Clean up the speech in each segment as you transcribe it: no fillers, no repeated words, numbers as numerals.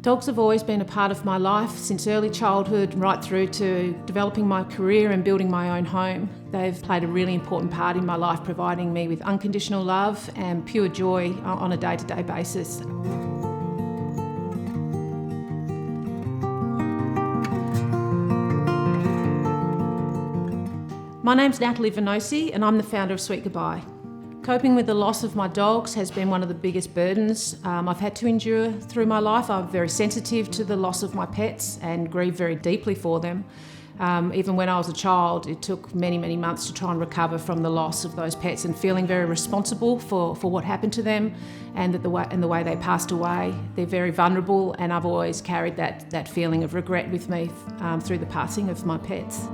Dogs have always been a part of my life since early childhood right through to developing my career and building my own home. They've played a really important part in my life, providing me with unconditional love and pure joy on a day-to-day basis. My name's Natalie Venosi and I'm the founder of Sweet Goodbye. Coping with the loss of my dogs has been one of the biggest burdens I've had to endure through my life. I'm very sensitive to the loss of my pets and grieve very deeply for them. Even when I was a child, it took many, many months to try and recover from the loss of those pets, and feeling very responsible for what happened to them and the way they passed away. They're very vulnerable, and I've always carried that feeling of regret with me through the passing of my pets.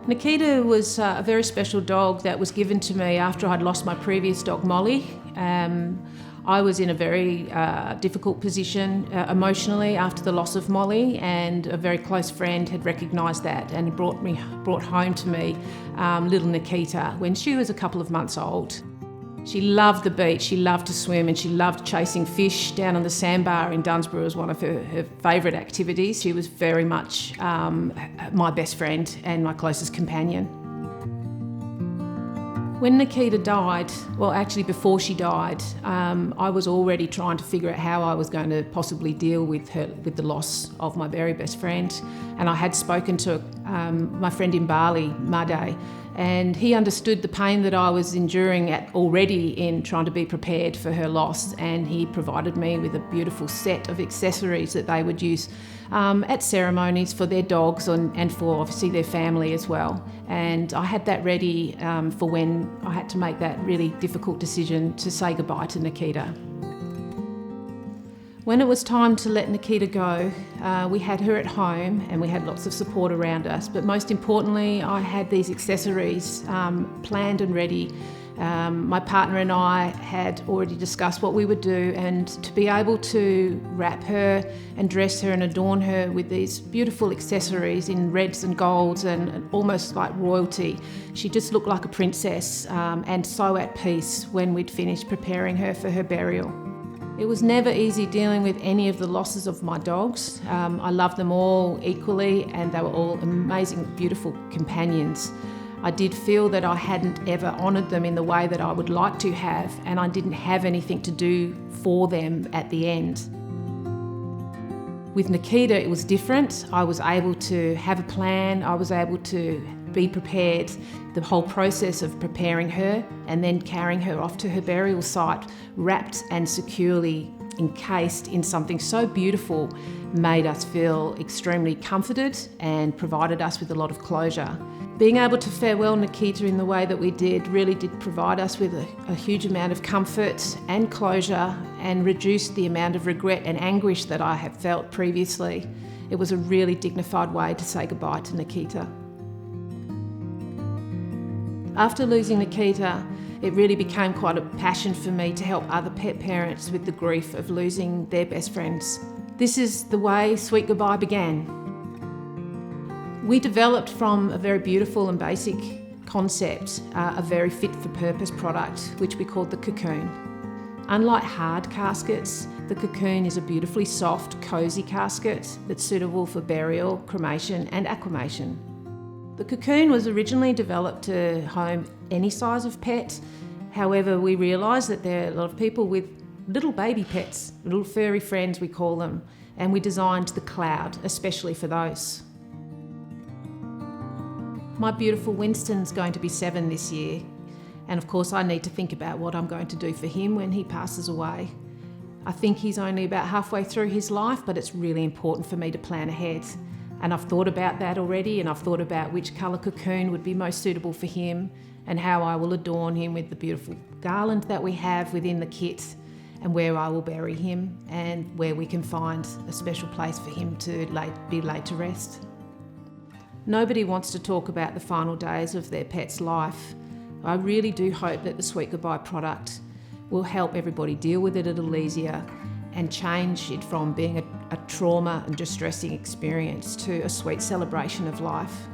Nikita was a very special dog that was given to me after I'd lost my previous dog, Molly. I was in a very difficult position emotionally after the loss of Molly, and a very close friend had recognised that and brought home to me little Nikita when she was a couple of months old. She loved the beach, she loved to swim, and she loved chasing fish down on the sandbar in Dunsborough was one of her favourite activities. She was very much my best friend and my closest companion. When Nikita died, well actually before she died, I was already trying to figure out how I was going to possibly deal with the loss of my very best friend. And I had spoken to my friend in Bali, Made, and he understood the pain that I was enduring already in trying to be prepared for her loss, and he provided me with a beautiful set of accessories that they would use at ceremonies for their dogs and for obviously their family as well. And I had that ready for when I had to make that really difficult decision to say goodbye to Nikita. When it was time to let Nikita go, we had her at home and we had lots of support around us, but most importantly I had these accessories planned and ready. My partner and I had already discussed what we would do, and to be able to wrap her and dress her and adorn her with these beautiful accessories in reds and golds and almost like royalty. She just looked like a princess and so at peace when we'd finished preparing her for her burial. It was never easy dealing with any of the losses of my dogs. I loved them all equally, and they were all amazing, beautiful companions. I did feel that I hadn't ever honoured them in the way that I would like to have, and I didn't have anything to do for them at the end. With Nikita, it was different. I was able to have a plan, I was able to be prepared. The whole process of preparing her and then carrying her off to her burial site, wrapped and securely encased in something so beautiful, made us feel extremely comforted and provided us with a lot of closure. Being able to farewell Nikita in the way that we did really did provide us with a huge amount of comfort and closure, and reduced the amount of regret and anguish that I had felt previously. It was a really dignified way to say goodbye to Nikita. After losing Nikita, it really became quite a passion for me to help other pet parents with the grief of losing their best friends. This is the way Sweet Goodbye began. We developed from a very beautiful and basic concept, a very fit-for-purpose product, which we called the cocoon. Unlike hard caskets, the cocoon is a beautifully soft, cosy casket that's suitable for burial, cremation and aquamation. The cocoon was originally developed to home any size of pet. However, we realised that there are a lot of people with little baby pets, little furry friends we call them, and we designed the cloud especially for those. My beautiful Winston's going to be 7 this year, and of course I need to think about what I'm going to do for him when he passes away. I think he's only about halfway through his life, but it's really important for me to plan ahead. And I've thought about that already, and I've thought about which colour cocoon would be most suitable for him, and how I will adorn him with the beautiful garland that we have within the kit, and where I will bury him, and where we can find a special place for him to be laid to rest. Nobody wants to talk about the final days of their pet's life. I really do hope that the Sweet Goodbye product will help everybody deal with it a little easier and change it from being a trauma and distressing experience to a sweet celebration of life.